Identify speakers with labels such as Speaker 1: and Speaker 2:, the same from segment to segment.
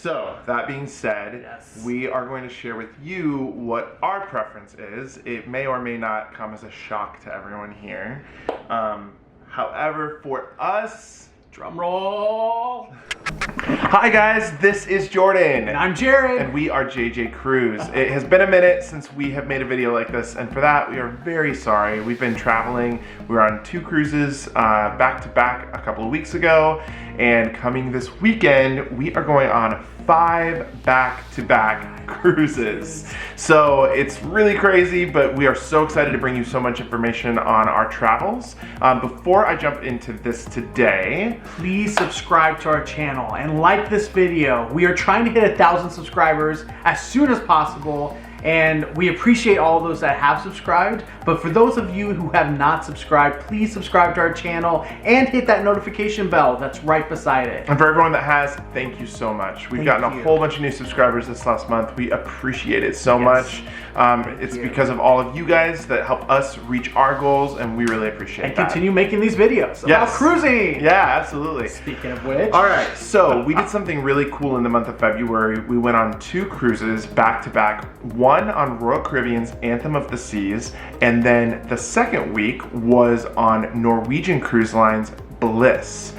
Speaker 1: So, that being said,
Speaker 2: yes,
Speaker 1: we are going to share with you what our preference is. It may or may not come as a shock to everyone here. However, for us,
Speaker 2: drum roll.
Speaker 1: Hi guys, this is Jordan.
Speaker 2: And I'm Jared.
Speaker 1: And we are JJ Cruise. It has been a minute since we have made a video like this, and for that we are very sorry. We've been traveling. We were on 2 cruises back to back a couple of weeks ago, and coming this weekend, we are going on 5 back-to-back cruises. So it's really crazy, but we are so excited to bring you so much information on our travels. Before I jump into this today,
Speaker 2: please subscribe to our channel and like this video. We are trying to hit 1,000 subscribers as soon as possible, and we appreciate all those that have subscribed. But for those of you who have not subscribed, please subscribe to our channel and hit that notification bell that's right beside it.
Speaker 1: And for everyone that has, thank you so much. We've gotten a whole bunch of new subscribers this last month. We appreciate it so much. It's because of all of you guys that help us reach our goals, and we really appreciate that.
Speaker 2: And continue making these videos about cruising.
Speaker 1: Yeah, absolutely.
Speaker 2: Speaking of which.
Speaker 1: All right, so we did something really cool in the month of February. We went on 2 cruises back to back. One on Royal Caribbean's Anthem of the Seas, and then the second week was on Norwegian Cruise Line's Bliss.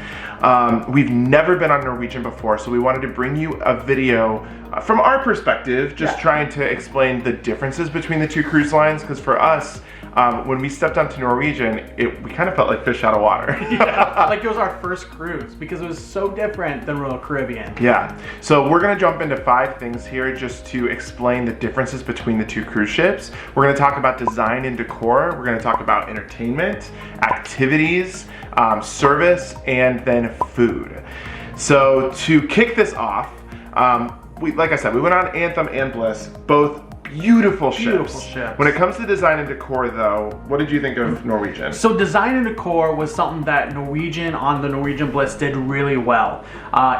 Speaker 1: We've never been on Norwegian before, so we wanted to bring you a video from our perspective, just trying to explain the differences between the 2 cruise lines, because for us, when we stepped onto Norwegian, we kind of felt like fish out of water.
Speaker 2: Yeah, like it was our first cruise because it was so different than Royal Caribbean.
Speaker 1: Yeah, so we're gonna jump into 5 things here just to explain the differences between the 2 cruise ships. We're gonna talk about design and decor. We're gonna talk about entertainment, activities, service, and then food. So to kick this off, like I said, we went on Anthem and Bliss, both beautiful ships. When it comes to design and decor though, what did you think of Norwegian?
Speaker 2: So design and decor was something that Norwegian on the Norwegian Bliss did really well.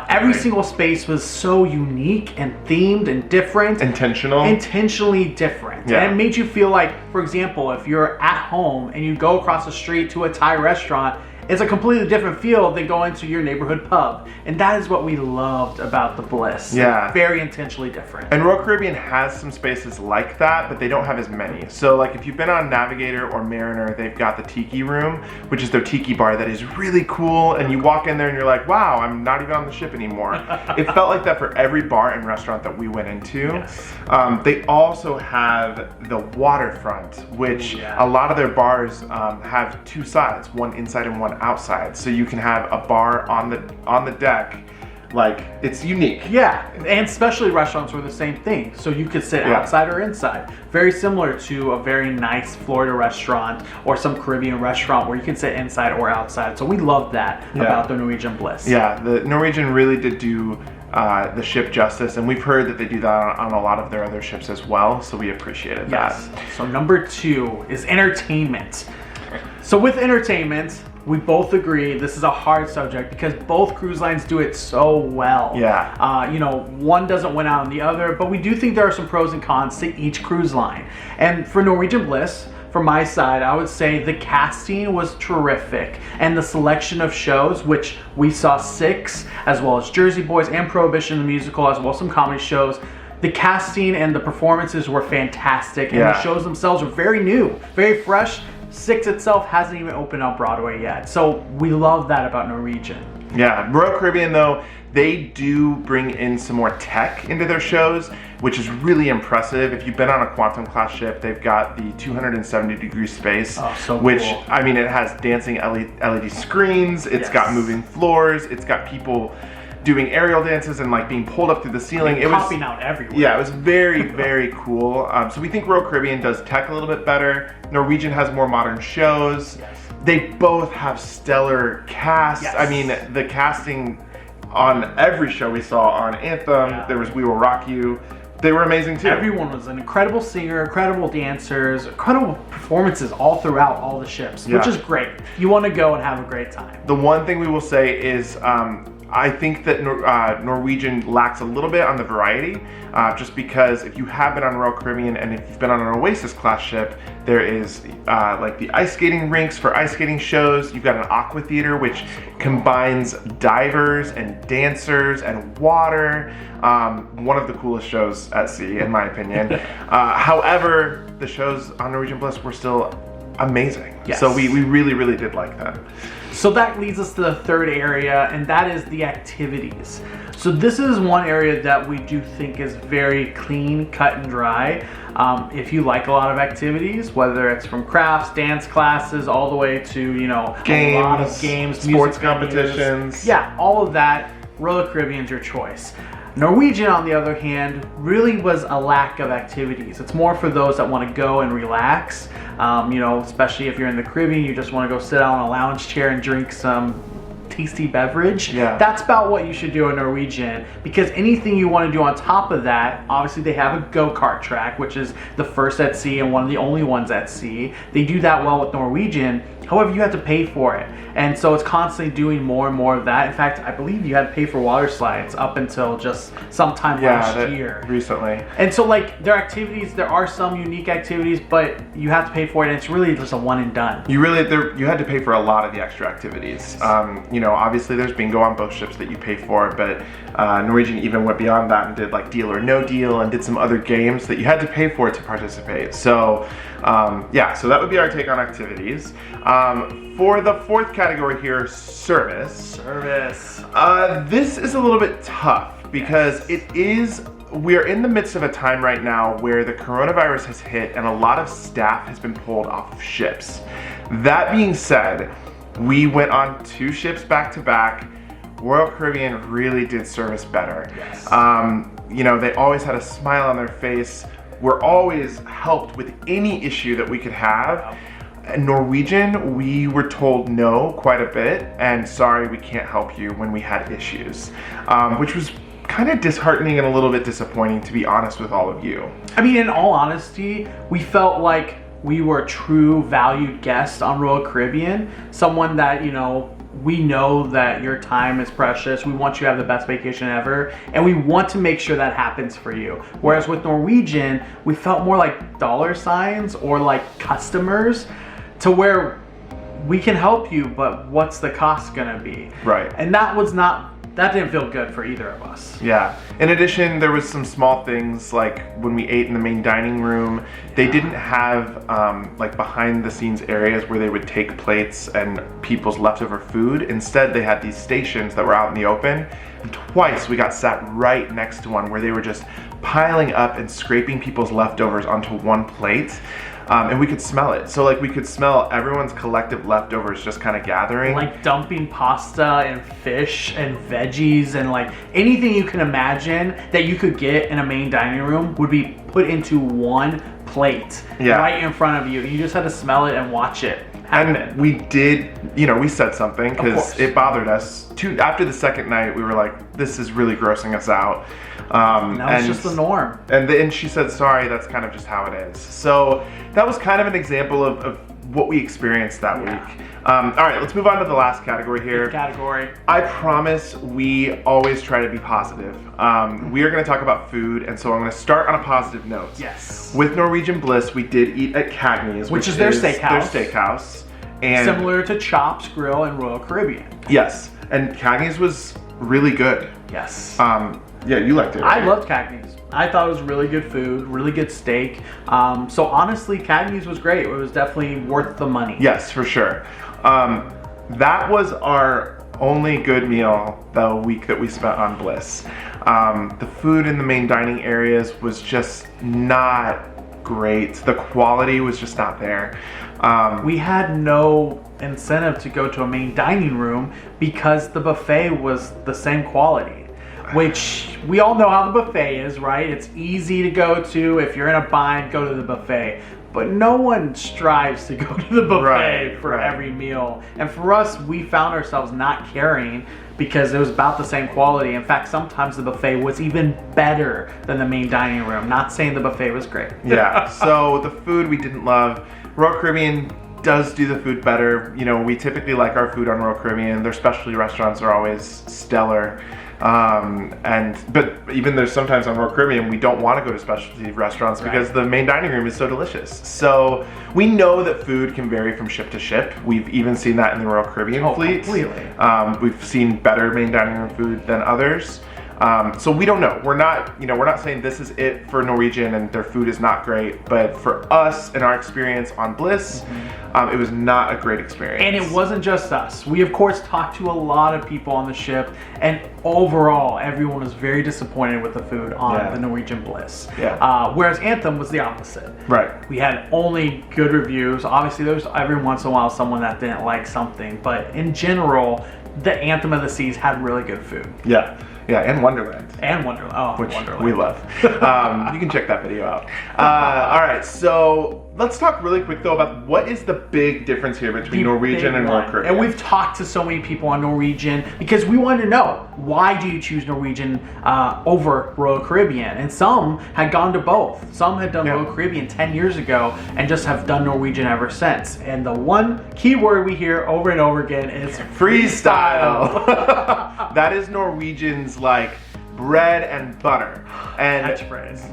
Speaker 2: Every single space was so unique and themed and different. Intentionally different.
Speaker 1: Yeah.
Speaker 2: And it made you feel like, for example, if you're at home and you go across the street to a Thai restaurant, it's a completely different feel than going to your neighborhood pub. And that is what we loved about the Bliss.
Speaker 1: Yeah.
Speaker 2: Very intentionally different.
Speaker 1: And Royal Caribbean has some spaces like that, but they don't have as many. So like if you've been on Navigator or Mariner, they've got the Tiki Room, which is their tiki bar that is really cool. And you walk in there and you're like, wow, I'm not even on the ship anymore. It felt like that for every bar and restaurant that we went into.
Speaker 2: Yes.
Speaker 1: They also have the waterfront, which a lot of their bars have 2 sides, one inside and one outside, so you can have a bar on the deck. Like, it's unique.
Speaker 2: Yeah, and especially restaurants were the same thing, so you could sit outside or inside. Very similar to a very nice Florida restaurant or some Caribbean restaurant where you can sit inside or outside. So we loved that about the Norwegian Bliss.
Speaker 1: Yeah, the Norwegian really did do the ship justice, and we've heard that they do that on a lot of their other ships as well, so we appreciated that.
Speaker 2: So number 2 is entertainment. So with entertainment, we both agree this is a hard subject because both cruise lines do it so well.
Speaker 1: Yeah.
Speaker 2: You know, one doesn't win out on the other, but we do think there are some pros and cons to each cruise line. And for Norwegian Bliss, from my side, I would say the casting was terrific, and the selection of shows, which we saw 6, as well as Jersey Boys and Prohibition the Musical, as well as some comedy shows. The casting and the performances were fantastic, and the shows themselves were very new, very fresh. 6 itself hasn't even opened on Broadway yet, so we love that about Norwegian.
Speaker 1: Yeah, Royal Caribbean though, they do bring in some more tech into their shows, which is really impressive. If you've been on a Quantum class ship, they've got the 270-degree space, which cool. I mean, it has dancing LED screens, it's got moving floors, it's got people doing aerial dances and like being pulled up through the ceiling.
Speaker 2: It was popping out everywhere.
Speaker 1: Yeah, it was very, very cool. So we think Royal Caribbean does tech a little bit better. Norwegian has more modern shows. They both have stellar casts. I mean, the casting on every show we saw on Anthem, there was We Will Rock You. They were amazing too.
Speaker 2: Everyone was an incredible singer, incredible dancers, incredible performances all throughout all the ships, which is great. You want to go and have a great time.
Speaker 1: The one thing we will say is I think that Norwegian lacks a little bit on the variety, just because if you have been on Royal Caribbean and if you've been on an Oasis class ship, there is like the ice skating rinks for ice skating shows. You've got an aqua theater, which combines divers and dancers and water. One of the coolest shows at sea, in my opinion. However, the shows on Norwegian Bliss were still amazing.
Speaker 2: Yes.
Speaker 1: So we really, really did like them.
Speaker 2: So that leads us to the third area, and that is the activities. So this is one area that we do think is very clean, cut and dry. If you like a lot of activities, whether it's from crafts, dance classes, all the way to, you know,
Speaker 1: games,
Speaker 2: a lot of games,
Speaker 1: sports
Speaker 2: music
Speaker 1: competitions.
Speaker 2: venues. Yeah, all of that, Royal Caribbean's your choice. Norwegian, on the other hand, really was a lack of activities. It's more for those that want to go and relax. You know, especially if you're in the Caribbean, you just want to go sit out on a lounge chair and drink some tasty beverage.
Speaker 1: Yeah.
Speaker 2: That's about what you should do in Norwegian, because anything you want to do on top of that, obviously they have a go-kart track, which is the first at sea and one of the only ones at sea. They do that well with Norwegian. However, you have to pay for it. And so it's constantly doing more and more of that. In fact, I believe you had to pay for water slides up until just sometime last year.
Speaker 1: Recently.
Speaker 2: And so like their activities, there are some unique activities, but you have to pay for it, and it's really just a one and done.
Speaker 1: You had to pay for a lot of the extra activities. You know, obviously there's bingo on both ships that you pay for, but Norwegian even went beyond that and did like Deal or No Deal and did some other games that you had to pay for to participate. So yeah, so that would be our take on activities. For the fourth category here, service. This is a little bit tough because we're in the midst of a time right now where the coronavirus has hit and a lot of staff has been pulled off of ships. That being said, we went on 2 ships back to back. Royal Caribbean really did service better.
Speaker 2: Yes.
Speaker 1: You know, they always had a smile on their face. We're always helped with any issue that we could have. Norwegian, we were told no quite a bit, and sorry, we can't help you when we had issues, which was kind of disheartening and a little bit disappointing, to be honest with all of you.
Speaker 2: I mean, in all honesty, we felt like we were a true valued guest on Royal Caribbean, someone that, you know, we know that your time is precious. We want you to have the best vacation ever, and we want to make sure that happens for you. Whereas with Norwegian, we felt more like dollar signs or like customers, to where we can help you, but what's the cost gonna be?
Speaker 1: Right.
Speaker 2: And that didn't feel good for either of us.
Speaker 1: Yeah. In addition, there was some small things like when we ate in the main dining room, they didn't have like behind the scenes areas where they would take plates and people's leftover food. Instead, they had these stations that were out in the open. And twice we got sat right next to one where they were just piling up and scraping people's leftovers onto one plate. And we could smell it. So like we could smell everyone's collective leftovers just kind of gathering.
Speaker 2: Like dumping pasta and fish and veggies and like anything you can imagine that you could get in a main dining room would be put into one plate right in front of you. You just had to smell it and watch it happen.
Speaker 1: And we did, you know, we said something because it bothered us. After the second night, we were like, this is really grossing us out.
Speaker 2: That was just the norm.
Speaker 1: And then she said, sorry, that's kind of just how it is. So that was kind of an example of what we experienced that week. All right, let's move on to the last category here. I promise we always try to be positive. We are going to talk about food, and so I'm going to start on a positive note.
Speaker 2: Yes.
Speaker 1: With Norwegian Bliss, we did eat at Cagney's,
Speaker 2: which is their steakhouse.
Speaker 1: Their steakhouse. And
Speaker 2: similar to Chops, Grille, and Royal Caribbean.
Speaker 1: Yes, and Cagney's was really good.
Speaker 2: Yes.
Speaker 1: Yeah, you liked it, right?
Speaker 2: I loved Cagney's. I thought it was really good food, really good steak. So honestly, Cagney's was great. It was definitely worth the money.
Speaker 1: Yes, for sure. That was our only good meal the week that we spent on Bliss. The food in the main dining areas was just not great. The quality was just not there.
Speaker 2: We had no incentive to go to a main dining room because the buffet was the same quality. Which we all know how the buffet is, right? It's easy to go to. If you're in a bind, go to the buffet. But no one strives to go to the buffet for every meal. And for us, we found ourselves not caring because it was about the same quality. In fact, sometimes the buffet was even better than the main dining room. Not saying the buffet was great.
Speaker 1: Yeah, so the food we didn't love. Royal Caribbean does do the food better. You know, we typically like our food on Royal Caribbean. Their specialty restaurants are always stellar. But even there's sometimes on Royal Caribbean we don't want to go to specialty restaurants because the main dining room is so delicious. So we know that food can vary from ship to ship. We've even seen that in the Royal Caribbean fleet.
Speaker 2: Completely.
Speaker 1: We've seen better main dining room food than others. So we don't know. We're not saying this is it for Norwegian and their food is not great, but for us and our experience on Bliss, it was not a great experience.
Speaker 2: And it wasn't just us. We of course talked to a lot of people on the ship, and overall everyone was very disappointed with the food on the Norwegian Bliss. Whereas Anthem was the opposite.
Speaker 1: Right.
Speaker 2: We had only good reviews. Obviously there was every once in a while someone that didn't like something, but in general the Anthem of the Seas had really good food.
Speaker 1: Yeah, and Wonderland.
Speaker 2: And Wonderland.
Speaker 1: Which
Speaker 2: Wonderland.
Speaker 1: we love. You can check that video out. All right, so let's talk really quick though about what is the big difference here between Norwegian and Royal Caribbean.
Speaker 2: And we've talked to so many people on Norwegian because we wanted to know, why do you choose Norwegian over Royal Caribbean? And some had gone to both. Some had done Royal Caribbean 10 years ago and just have done Norwegian ever since. And the one key word we hear over and over again is
Speaker 1: freestyle. That is Norwegian's like bread and butter. And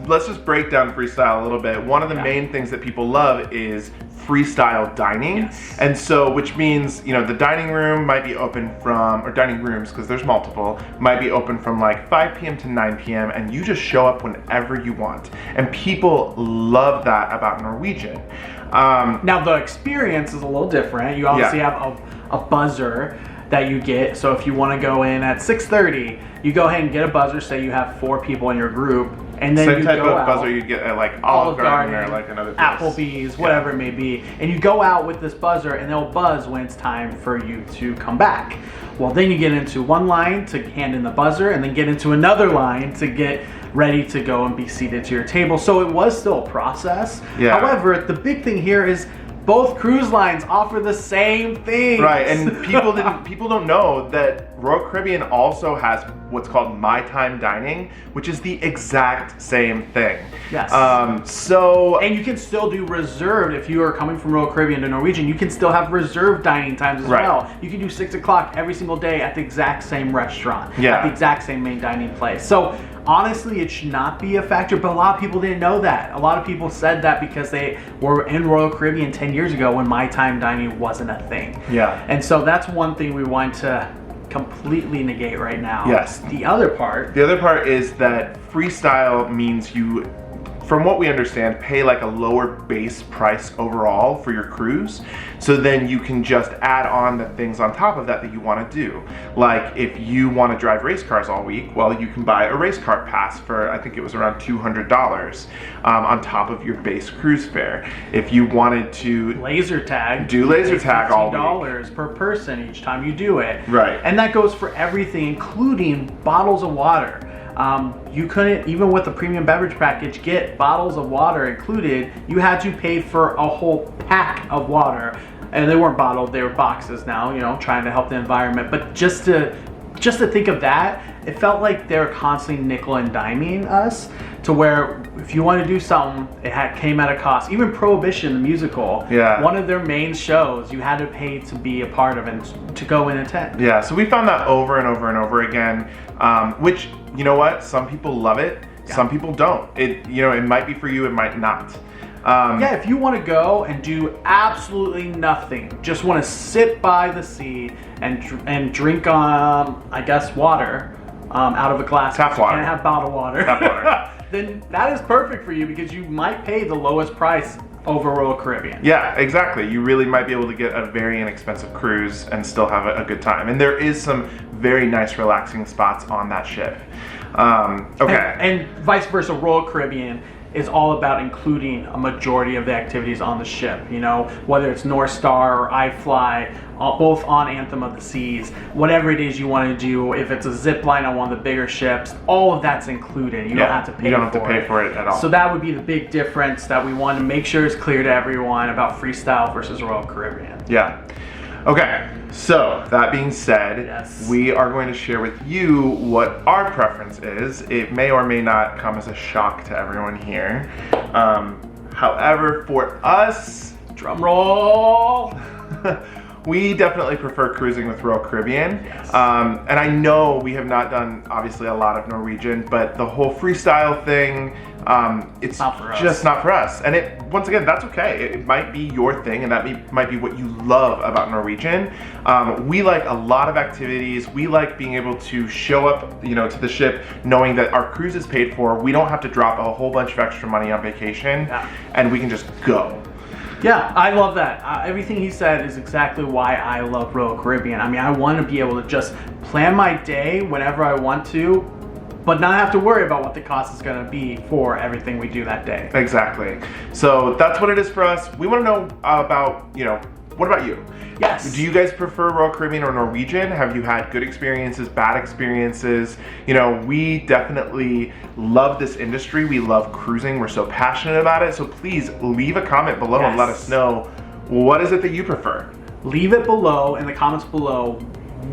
Speaker 1: let's just break down freestyle a little bit. One of the main things that people love is freestyle dining. And so, which means, you know, the dining room might be open from, or dining rooms, because there's multiple, might be open from like 5 p.m. to 9 p.m. and you just show up whenever you want. And people love that about Norwegian.
Speaker 2: Now the experience is a little different. You obviously have a buzzer that you get. So if you want to go in at 6:30, you go ahead and get a buzzer. Say you have 4 people in your group, and then
Speaker 1: same
Speaker 2: you
Speaker 1: type
Speaker 2: go
Speaker 1: of
Speaker 2: out,
Speaker 1: buzzer you get at like Olive Garden or like another place.
Speaker 2: Applebee's, whatever it may be, and you go out with this buzzer, and they'll buzz when it's time for you to come back. Well, then you get into one line to hand in the buzzer, and then get into another line to get ready to go and be seated to your table. So it was still a process. However, the big thing here is both cruise lines offer the same thing.
Speaker 1: Right, and people don't know that Royal Caribbean also has what's called My Time Dining, which is the exact same thing. And
Speaker 2: you can still do reserved. If you are coming from Royal Caribbean to Norwegian, you can still have reserved dining times as well. You can do 6 o'clock every single day at the exact same restaurant, at the exact same main dining place. So honestly, it should not be a factor, but a lot of people didn't know that. A lot of people said that because they were in Royal Caribbean 10 years ago when My Time Dining wasn't a thing. And so that's one thing we want to completely negate right now. The other part
Speaker 1: is that freestyle means you, from what we understand, pay like a lower base price overall for your cruise. So then you can just add on the things on top of that you want to do. Like if you want to drive race cars all week, well, you can buy a race car pass for, I think it was around $200 on top of your base cruise fare. If you wanted to
Speaker 2: laser tag,
Speaker 1: do laser tag all week.
Speaker 2: $50 per person each time you do it.
Speaker 1: Right.
Speaker 2: And that goes for everything, including bottles of water. You couldn't, even with the premium beverage package, get bottles of water included. You had to pay for a whole pack of water, and they weren't bottled, they were boxes now, you know, trying to help the environment. But just to think of that, it felt like they were constantly nickel and diming us, to where if you want to do something, it came at a cost. Even Prohibition the Musical, one of their main shows, you had to pay to be a part of and to go and attend. So we found that over and over and over again, which, you know what, some people love it, some people don't. It might be for you, it might not. If you want to go and do absolutely nothing, just want to sit by the sea and drink I guess water out of a glass.
Speaker 1: Tap water.
Speaker 2: You can't have bottled water.
Speaker 1: Tap water.
Speaker 2: Then that is perfect for you because you might pay the lowest price over Royal Caribbean.
Speaker 1: Yeah, exactly. You really might be able to get a very inexpensive cruise and still have a good time. And there is some very nice relaxing spots on that ship.
Speaker 2: And vice versa, Royal Caribbean is all about including a majority of the activities on the ship, you know, whether it's Northstar or iFly, both on Anthem of the Seas, whatever it is you want to do. If it's a zipline on one of the bigger ships, all of that's included. You don't have to pay for it.
Speaker 1: You don't have to pay for it at all.
Speaker 2: So that would be the big difference that we want to make sure is clear to everyone about freestyle versus Royal Caribbean.
Speaker 1: Okay, so that being said, we are going to share with you what our preference is. It may or may not come as a shock to everyone here. However, for us,
Speaker 2: Drum roll.
Speaker 1: We definitely prefer cruising with Royal Caribbean.
Speaker 2: Yes.
Speaker 1: And I know we have not done, obviously, a lot of Norwegian, but the whole freestyle thing, it's
Speaker 2: not for us.
Speaker 1: Just not for us. And once again, that's okay. It might be your thing, and that might be what you love about Norwegian. We like a lot of activities. We like being able to show up, to the ship, knowing that our cruise is paid for. We don't have to drop a whole bunch of extra money on vacation, and we can just go.
Speaker 2: Yeah, I love that. Everything he said is exactly why I love Royal Caribbean. I mean, I want to be able to just plan my day whenever I want to, but not have to worry about what the cost is going to be for everything we do that day.
Speaker 1: Exactly. So that's what it is for us. We want to know about, what about you?
Speaker 2: Yes.
Speaker 1: Do you guys prefer Royal Caribbean or Norwegian? Have you had good experiences, bad experiences? We definitely love this industry. We love cruising. We're so passionate about it. So please leave a comment below and let us know, what is it that you prefer?
Speaker 2: Leave it below in the comments below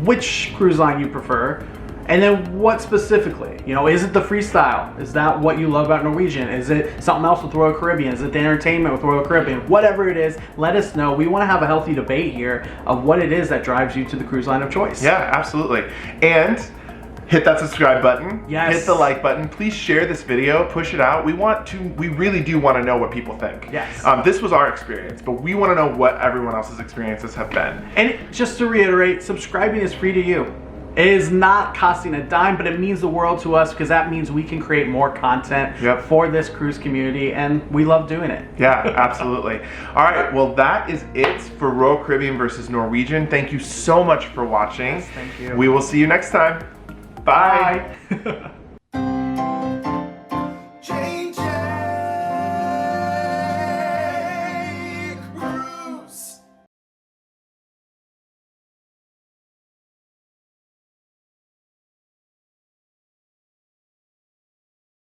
Speaker 2: which cruise line you prefer. And then what specifically? Is it the freestyle? Is that what you love about Norwegian? Is it something else with Royal Caribbean? Is it the entertainment with Royal Caribbean? Whatever it is, let us know. We want to have a healthy debate here of what it is that drives you to the cruise line of choice.
Speaker 1: Yeah, absolutely. And hit that subscribe button.
Speaker 2: Yes.
Speaker 1: Hit the like button. Please share this video. Push it out. We really do want to know what people think.
Speaker 2: Yes.
Speaker 1: This was our experience, but we want to know what everyone else's experiences have been.
Speaker 2: And just to reiterate, subscribing is free to you. It is not costing a dime, but it means the world to us because that means we can create more content for this cruise community, and we love doing it.
Speaker 1: Yeah, absolutely. All right, well, that is it for Royal Caribbean versus Norwegian. Thank you so much for watching.
Speaker 2: Yes, thank you.
Speaker 1: We will see you next time. Bye.
Speaker 2: Bye.